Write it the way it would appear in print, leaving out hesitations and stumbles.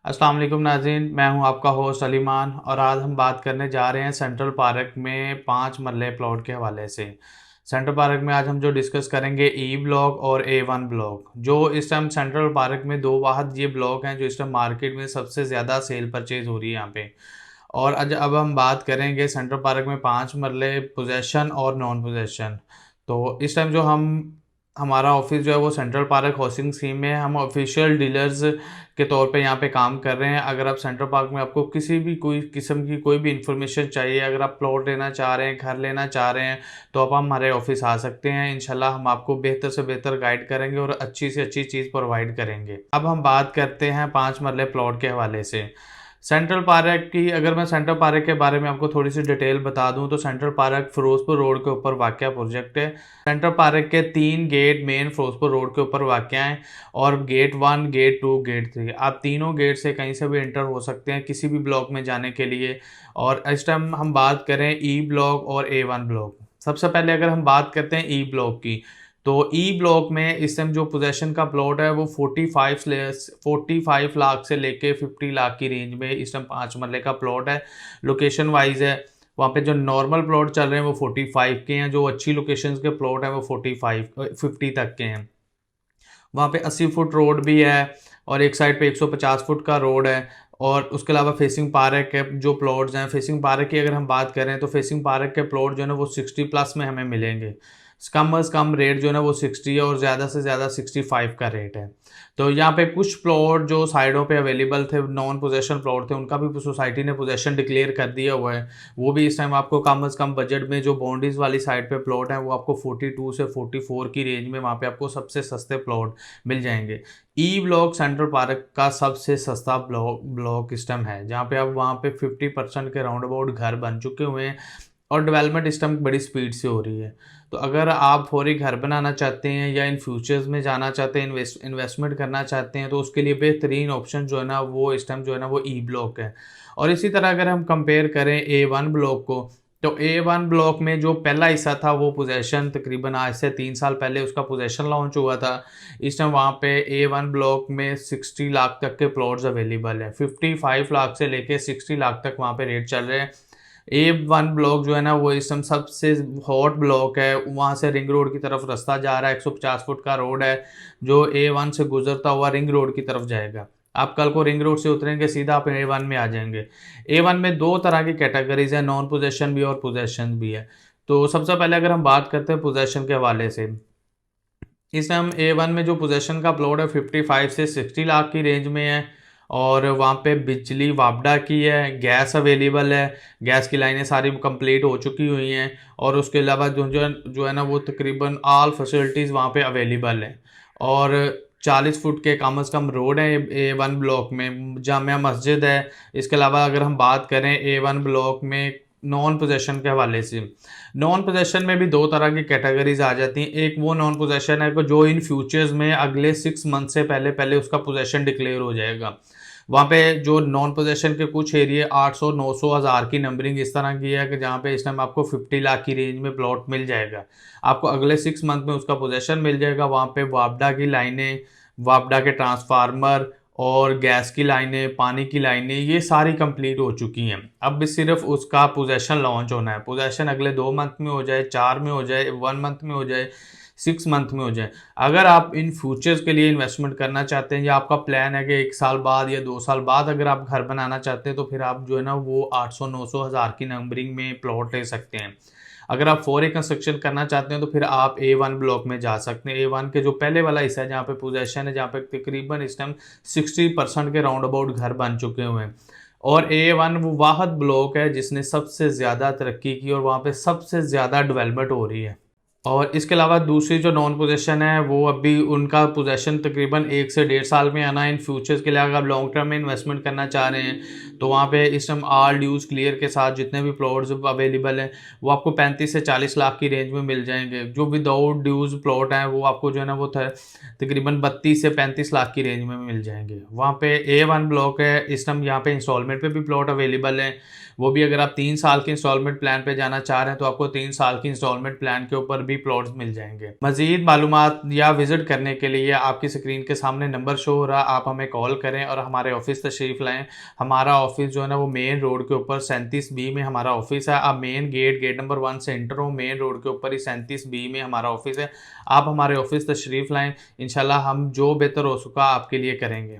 अस्सलाम वालेकुम नाज़रीन, मैं हूं आपका होस्ट अलीमान और आज हम बात करने जा रहे हैं सेंट्रल पार्क में 5 मरले प्लॉट के हवाले से। सेंट्रल पार्क में आज हम जो डिस्कस करेंगे ई ब्लॉक और A1 ब्लॉक। जो इस टाइम सेंट्रल पार्क में दो वाहद ये ब्लॉक हैं जो इस टाइम मार्केट में सबसे ज़्यादा सेल परचेज हो रही है यहाँ पे। और आज अब हम बात करेंगे सेंट्रल पार्क में 5 मरले पोजेशन और नॉन पोजेशन। तो इस टाइम जो हमारा ऑफिस जो है वो सेंट्रल पार्क हाउसिंग स्कीम में है। हम ऑफिशियल डीलर्स के तौर पे यहाँ पे काम कर रहे हैं। अगर आप सेंट्रल पार्क में आपको किसी भी कोई किस्म की कोई भी इंफॉर्मेशन चाहिए, अगर आप प्लॉट लेना चाह रहे हैं, घर लेना चाह रहे हैं, तो आप हमारे ऑफिस आ सकते हैं। इंशाल्लाह हम आपको बेहतर से बेहतर गाइड करेंगे और अच्छी से अच्छी चीज़ प्रोवाइड करेंगे। अब हम बात करते हैं 5 मरले प्लॉट के हवाले से। सेंट्रल पार्क की अगर मैं सेंट्रल पार्क के बारे में आपको थोड़ी सी डिटेल बता दूं तो सेंट्रल पार्क फिरोजपुर रोड के ऊपर वाक़या प्रोजेक्ट है। सेंट्रल पार्क के 3 गेट मेन फिरोजपुर रोड के ऊपर वाक़या हैं और गेट 1, गेट 2, गेट 3, आप तीनों गेट से कहीं से भी एंटर हो सकते हैं किसी भी ब्लॉक में जाने के लिए। और इस टाइम हम बात करें ई ब्लॉक और A1 ब्लॉक। सबसे पहले अगर हम बात करते हैं ई ब्लॉक की, तो ई ब्लॉक में इस टाइम जो पोजेशन का प्लॉट है वो 45 लाख से लेके 50 लाख की रेंज में इस टाइम 5 मरले का प्लॉट है। लोकेशन वाइज है, वहाँ पे जो नॉर्मल प्लॉट चल रहे हैं वो 45 के हैं, जो अच्छी लोकेशंस के प्लॉट हैं वो 50 तक के हैं। वहाँ पे 80 फुट रोड भी है और एक साइड पे 150 फुट का रोड है। और उसके अलावा फेसिंग पार्क के जो प्लॉट्स हैं, फेसिंग पार्क की अगर हम बात करें तो फेसिंग पार्क के प्लॉट जो है ना वो 60 प्लस में हमें मिलेंगे। कम से कम रेट जो है ना वो 60 है और ज़्यादा से ज़्यादा 65 का रेट है। तो यहाँ पे कुछ प्लॉट जो साइडों पे अवेलेबल थे, नॉन पोजेशन प्लॉट थे, उनका भी सोसाइटी ने पोजेशन डिक्लेयर कर दिया हुआ है। वो भी इस टाइम आपको कम से कम बजट में जो बाउंड्रीज वाली साइड पे प्लॉट है वो आपको 42 से 44 की रेंज में वहाँ पे आपको सबसे सस्ते प्लॉट मिल जाएंगे। ई ब्लॉक सेंट्रल पार्क का सबसे सस्ता ब्लॉक इस टाइम है, जहाँ पे आप वहाँ पे 50% के राउंड अबाउट घर बन चुके हुए हैं और डेवलपमेंट इस टाइम बड़ी स्पीड से हो रही है। तो अगर आप फौरी घर बनाना चाहते हैं या इन फ्यूचर्स में जाना चाहते हैं, इन्वेस्टमेंट करना चाहते हैं, तो उसके लिए बेहतरीन ऑप्शन जो है ना वो इस टाइम जो है ना वो ई ब्लॉक है। और इसी तरह अगर हम कंपेयर करें A1 ब्लॉक को, तो A1 ब्लॉक में जो पहला हिस्सा था वो पोजेशन तकरीबन आज से 3 साल पहले उसका पोजेशन लॉन्च हुआ था। इस टाइम वहाँ पे A1 ब्लॉक में 60 लाख तक के प्लॉट्स अवेलेबल हैं। 55 लाख से लेके 60 लाख तक वहाँ पे रेट चल रहे हैं। A1 ब्लॉक जो है ना वो इस समय सबसे हॉट ब्लॉक है। वहाँ से रिंग रोड की तरफ रास्ता जा रहा है, 150 फुट का रोड है जो A1 से गुजरता हुआ रिंग रोड की तरफ जाएगा। आप कल को रिंग रोड से उतरेंगे सीधा आप A1 में आ जाएंगे। A1 में दो तरह की कैटेगरीज है, नॉन पोजेशन भी और पोजेशन भी है। तो सबसे पहले अगर हम बात करते हैं पोजेशन के हवाले से, इस टाइम A1 में जो पोजेशन का प्लॉट है 55 से 60 लाख की रेंज में है और वहाँ पे बिजली वापडा की है, गैस अवेलेबल है, गैस की लाइनें सारी कंप्लीट हो चुकी हुई हैं और उसके अलावा जो है ना वो तकरीबन ऑल फैसिलिटीज़ वहाँ पे अवेलेबल हैं। और 40 फुट के कम से कम रोड है A1 ब्लॉक में, जामिया मस्जिद है। इसके अलावा अगर हम बात करें A1 ब्लॉक में नॉन पोजेशन के हवाले से, नॉन पोजेशन में भी दो तरह की कैटेगरीज आ जाती हैं। एक वो नॉन पोजेशन है जो इन फ्यूचर्स में अगले 6 मंथ से पहले पहले उसका पोजेशन डिक्लेयर हो जाएगा। वहाँ पे जो नॉन पोजेशन के कुछ एरिया 800, 900, 1000 की नंबरिंग इस तरह की है कि जहाँ पे इस टाइम आपको 50 लाख की रेंज में प्लॉट मिल जाएगा। आपको अगले 6 मंथ में उसका पोजेशन मिल जाएगा। वहाँ पे वापडा की लाइनें, वापडा के ट्रांसफार्मर और गैस की लाइनें, पानी की लाइनें, ये सारी कंप्लीट हो चुकी हैं। अब भी सिर्फ उसका पोजेशन लॉन्च होना है। पोजेशन अगले 2 मंथ में हो जाए, 4 में हो जाए, 1 मंथ में हो जाए, 6 मंथ में हो जाए। अगर आप इन फ्यूचर्स के लिए इन्वेस्टमेंट करना चाहते हैं या आपका प्लान है कि 1 साल बाद या 2 साल बाद अगर आप घर बनाना चाहते हैं, तो फिर आप जो है ना वो 800, 900, 1000 की नंबरिंग में प्लॉट ले सकते हैं। अगर आप फौरी कंस्ट्रक्शन करना चाहते हैं तो फिर आप A1 ब्लॉक में जा सकते हैं। A1 के जो पहले वाला हिस्सा है जहाँ पे पोजेशन है, जहाँ पे तकरीबन इस टाइम 60% के राउंड अबाउट घर बन चुके हुए हैं। और A1 वो वाहद ब्लॉक है जिसने सबसे ज़्यादा तरक्की की और वहाँ पे सबसे ज़्यादा डेवलपमेंट हो रही है। और इसके अलावा दूसरी जो नॉन पोजेशन है वो अभी उनका पोजेशन तकरीबन 1 से 1.5 साल में आना है। इन फ्यूचर्स के लिए अगर आप लॉन्ग टर्म में इन्वेस्टमेंट करना चाह रहे हैं तो वहाँ पे इस टाइम ऑल ड्यूज़ क्लियर के साथ जितने भी प्लॉट्स अवेलेबल हैं वो आपको 35 से 40 लाख की रेंज में मिल जाएंगे। जो विदाउट ड्यूज़ प्लॉट हैं वो आपको जो है ना वो तकरीबन 32 से 35 लाख की रेंज में मिल जाएंगे। वहाँ पे A1 ब्लॉक है, इस टाइम यहाँ पे इंस्टॉलमेंट पे भी प्लॉट अवेलेबल हैं। वो भी अगर आप 3 साल के इंस्टॉलमेंट प्लान पे जाना चाह रहे हैं तो आपको 3 साल की इंस्टॉलमेंट प्लान के ऊपर भी भी प्लॉट्स मिल जाएंगे। मजीद मालूमात या विजिट करने के लिए आपकी स्क्रीन के सामने नंबर शो हो रहा, आप हमें कॉल करें और हमारे ऑफिस तशरीफ़ लाएं। हमारा ऑफिस जो है ना वो मेन रोड के ऊपर 37B में हमारा ऑफिस है। आप मेन गेट नंबर 1 से एंटर हो, मेन रोड के ऊपर ही 37B में हमारा ऑफिस है। आप हमारे ऑफिस तशरीफ़ लाएं, इंशाल्लाह हम जो बेहतर हो सका आपके लिए करेंगे।